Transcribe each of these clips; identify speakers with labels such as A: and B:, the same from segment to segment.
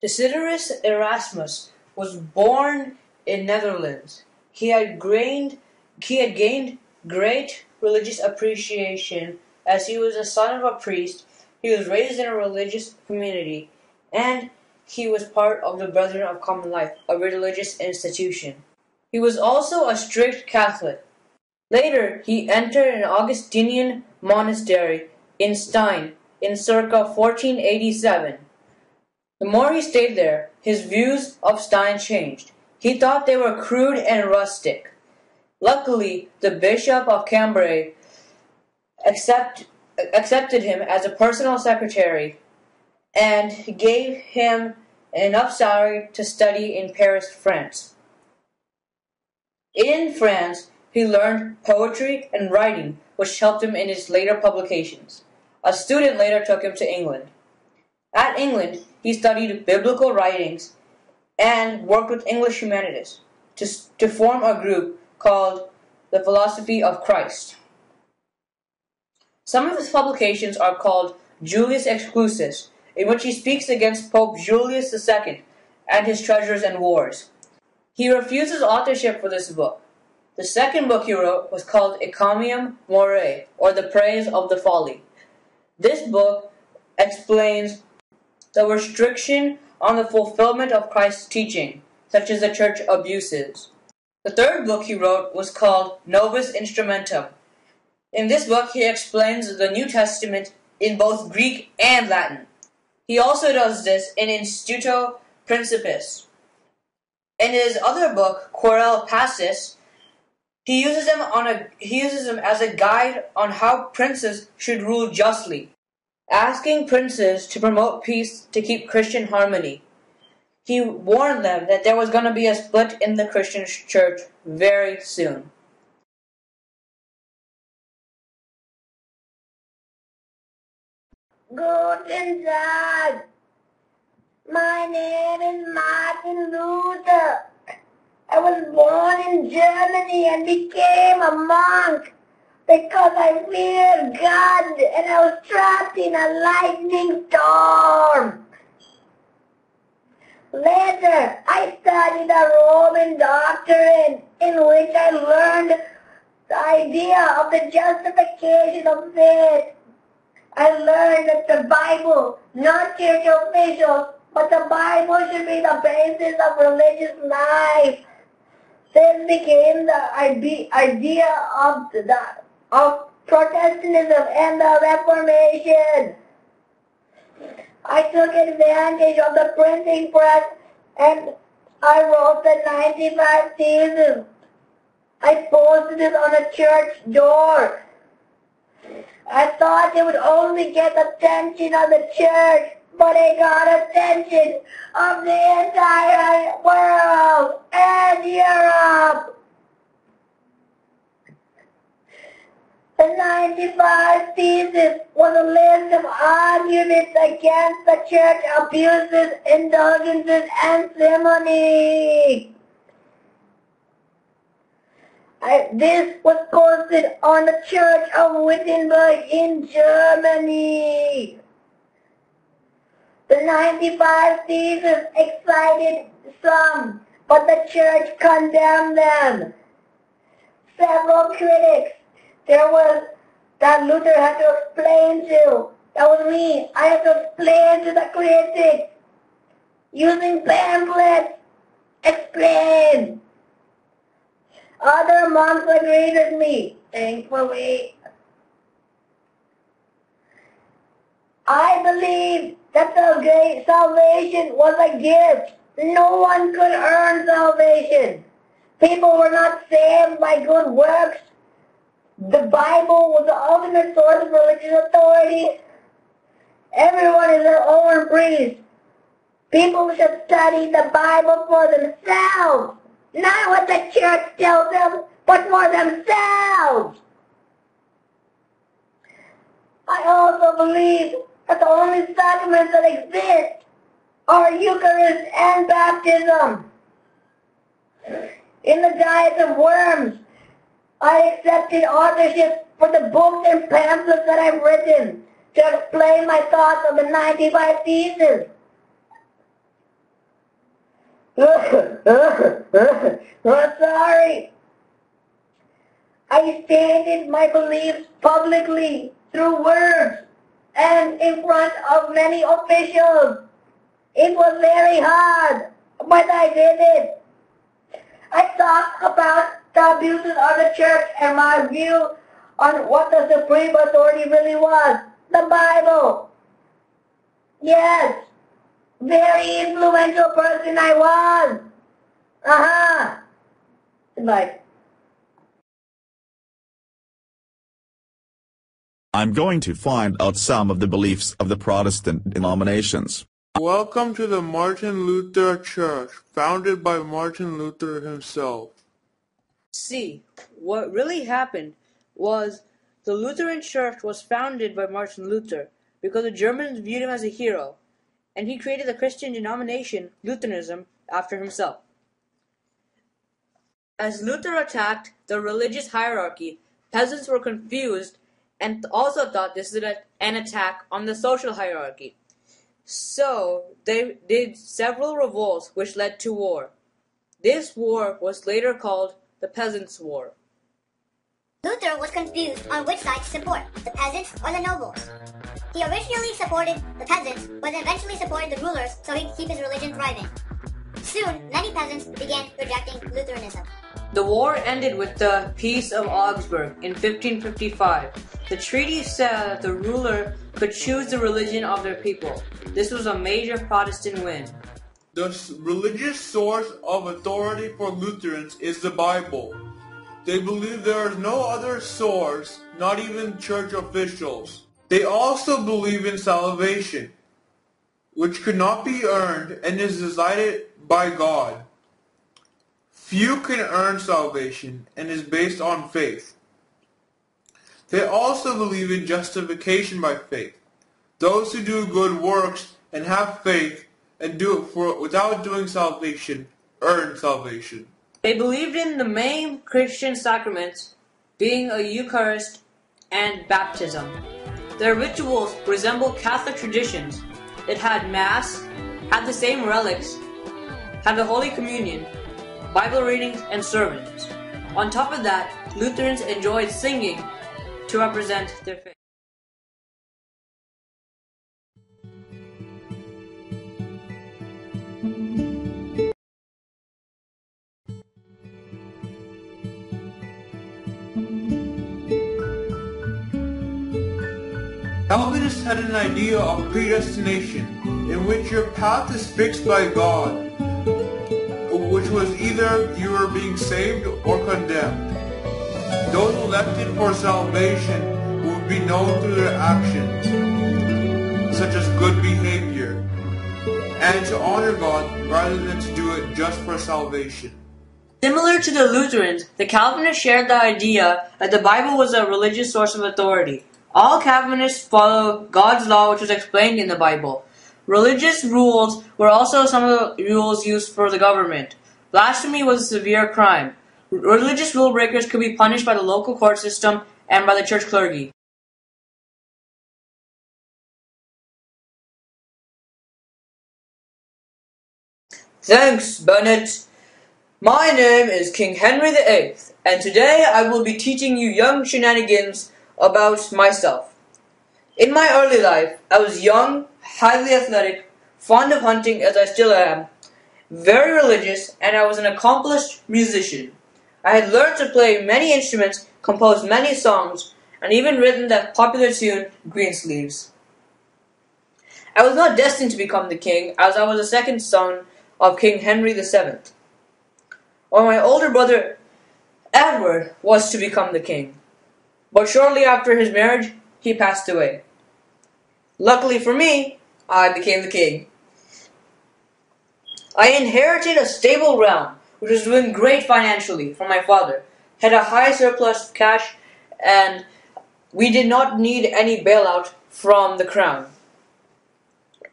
A: Desiderius Erasmus was born in Netherlands. He had gained great religious appreciation as he was the son of a priest. He was raised in a religious community, and he was part of the Brethren of Common Life, a religious institution. He was also a strict Catholic. Later, he entered an Augustinian monastery in Stein in circa 1487. The more he stayed there, his views of Stein changed. He thought they were crude and rustic. Luckily, the Bishop of Cambrai accepted him as a personal secretary and gave him enough salary to study in Paris, France. In France, he learned poetry and writing, which helped him in his later publications. A student later took him to England. At England, he studied biblical writings and worked with English humanists to form a group called the Philosophy of Christ. Some of his publications are called Julius Exclusus, in which he speaks against Pope Julius II and his treasures and wars. He refuses authorship for this book. The second book he wrote was called Encomium Morae, or The Praise of the Folly. This book explains the restriction on the fulfillment of Christ's teaching, such as the church abuses. The third book he wrote was called Novus Instrumentum. In this book, he explains the New Testament in both Greek and Latin. He also does this in Instituto Principis. In his other book, Querel Passus, he uses them as a guide on how princes should rule justly, asking princes to promote peace to keep Christian harmony. He warned them that there was going to be a split in the Christian church very soon.
B: Guten Tag. My name is Martin Luther. I was born in Germany and became a monk because I feared God and I was trapped in a lightning storm. Later, I studied a Roman doctrine in which I learned the idea of the justification of faith. I learned that the Bible, not church officials, but the Bible should be the basis of religious life. This became the idea of Protestantism and the Reformation. I took advantage of the printing press and I wrote the 95 Theses. I posted it on a church door. I thought it would only get attention of the church, but it got attention of the entire world and Europe. The 95 Theses was a list of arguments against the church abuses, indulgences, and simony. This was posted on the Church of Wittenberg in Germany. The 95 Theses excited some, but the church condemned them. Several critics there was that Luther had to explain to. That was me. I had to explain to the critics. Using pamphlets. Explain. Other monks agreed with me, thankfully. I believed that the great salvation was a gift. No one could earn salvation. People were not saved by good works. The Bible was the ultimate source of religious authority. Everyone is their own priest. People should study the Bible for themselves. Not what the church tells them, but for themselves. I also believe that the only sacraments that exist are Eucharist and baptism. In the diet of worms, I accepted authorship for the books and pamphlets that I've written to explain my thoughts on the 95 Theses. Sorry. I stated my beliefs publicly through words and in front of many officials. It was very hard, but I did it. I talked about the abuses of the church and my view on what the supreme authority really was. The Bible. Yes, very influential person I was. Aha. Goodbye.
C: I'm going to find out some of the beliefs of the Protestant denominations.
D: Welcome to the Martin Luther Church, founded by Martin Luther himself.
A: See, what really happened was the Lutheran Church was founded by Martin Luther because the Germans viewed him as a hero, and he created the Christian denomination, Lutheranism, after himself. As Luther attacked the religious hierarchy, peasants were confused and also thought this was an attack on the social hierarchy. So they did several revolts which led to war. This war was later called the Peasants' War.
E: Luther was confused on which side to support, the peasants or the nobles. He originally supported the peasants, but eventually supported the rulers so he could keep his religion thriving. Soon, many peasants began rejecting Lutheranism.
A: The war ended with the Peace of Augsburg in 1555. The treaty said that the ruler could choose the religion of their people. This was a major Protestant win.
D: The religious source of authority for Lutherans is the Bible. They believe there is no other source, not even church officials. They also believe in salvation, which could not be earned and is decided by God. Few can earn salvation and is based on faith. They also believe in justification by faith. Those who do good works and have faith and do it without doing salvation earn salvation.
A: They believed in the main Christian sacraments, being a Eucharist and baptism. Their rituals resembled Catholic traditions. It had Mass, had the same relics, had the Holy Communion, Bible readings, and sermons. On top of that, Lutherans enjoyed singing to represent their faith.
D: Calvinists had an idea of predestination, in which your path is fixed by God, which was either you were being saved or condemned. Those elected for salvation would be known through their actions, such as good behavior, and to honor God rather than to do it just for salvation.
A: Similar to the Lutherans, the Calvinists shared the idea that the Bible was a religious source of authority. All Calvinists follow God's law, which was explained in the Bible. Religious rules were also some of the rules used for the government. Blasphemy was a severe crime. Religious rule breakers could be punished by the local court system and by the church clergy. Thanks, Bennett. My name is King Henry VIII, and today I will be teaching you young shenanigans about myself. In my early life, I was young, highly athletic, fond of hunting as I still am, very religious, and I was an accomplished musician. I had learned to play many instruments, composed many songs, and even written that popular tune, Greensleeves. I was not destined to become the king, as I was the second son of King Henry VII. Or my older brother, Edward, was to become the king. But shortly after his marriage, he passed away. Luckily for me, I became the king. I inherited a stable realm, which was doing great financially from my father, had a high surplus of cash, and we did not need any bailout from the crown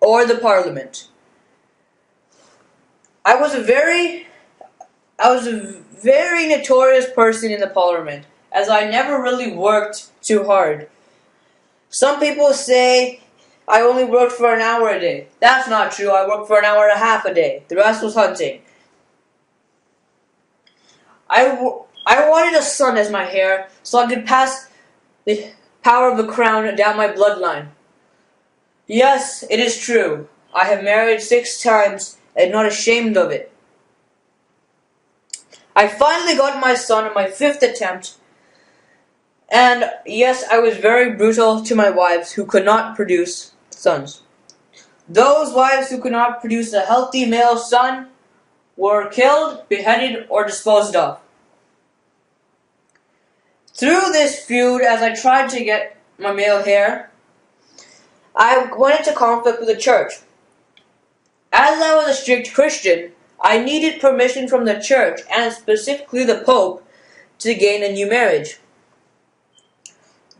A: or the parliament. I was a very notorious person in the parliament, as I never really worked too hard. Some people say I only worked for an hour a day. That's not true. I worked for an hour and a half a day. The rest was hunting. I wanted a son as my heir, so I could pass the power of the crown down my bloodline. Yes, it is true. I have married 6 times and not ashamed of it. I finally got my son on my 5th attempt, and yes, I was very brutal to my wives who could not produce sons. Those wives who could not produce a healthy male son were killed, beheaded, or disposed of. Through this feud, as I tried to get my male heir, I went into conflict with the church. As I was a strict Christian, I needed permission from the church, and specifically the Pope, to gain a new marriage.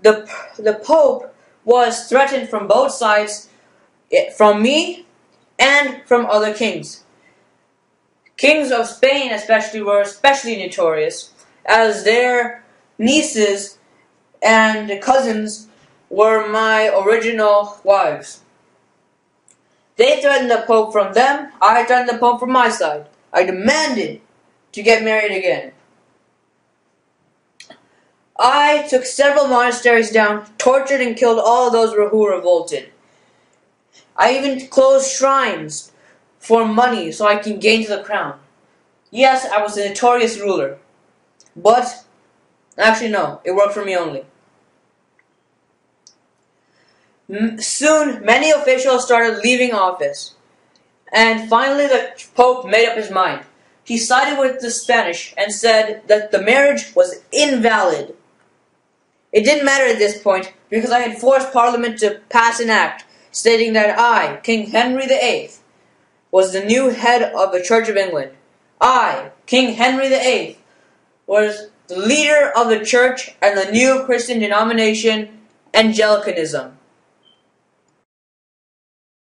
A: The Pope was threatened from both sides, from me and from other kings. Kings of Spain especially were especially notorious, as their nieces and cousins were my original wives. They threatened the Pope from them, I threatened the Pope from my side. I demanded to get married again. I took several monasteries down, tortured and killed all of those who revolted. I even closed shrines for money so I can gain the crown. Yes, I was a notorious ruler. But, actually no, it worked for me only. Soon, many officials started leaving office. And finally the Pope made up his mind. He sided with the Spanish and said that the marriage was invalid. It didn't matter at this point because I had forced Parliament to pass an act stating that I, King Henry VIII, was the new head of the Church of England. I, King Henry VIII, was the leader of the church and the new Christian denomination, Anglicanism.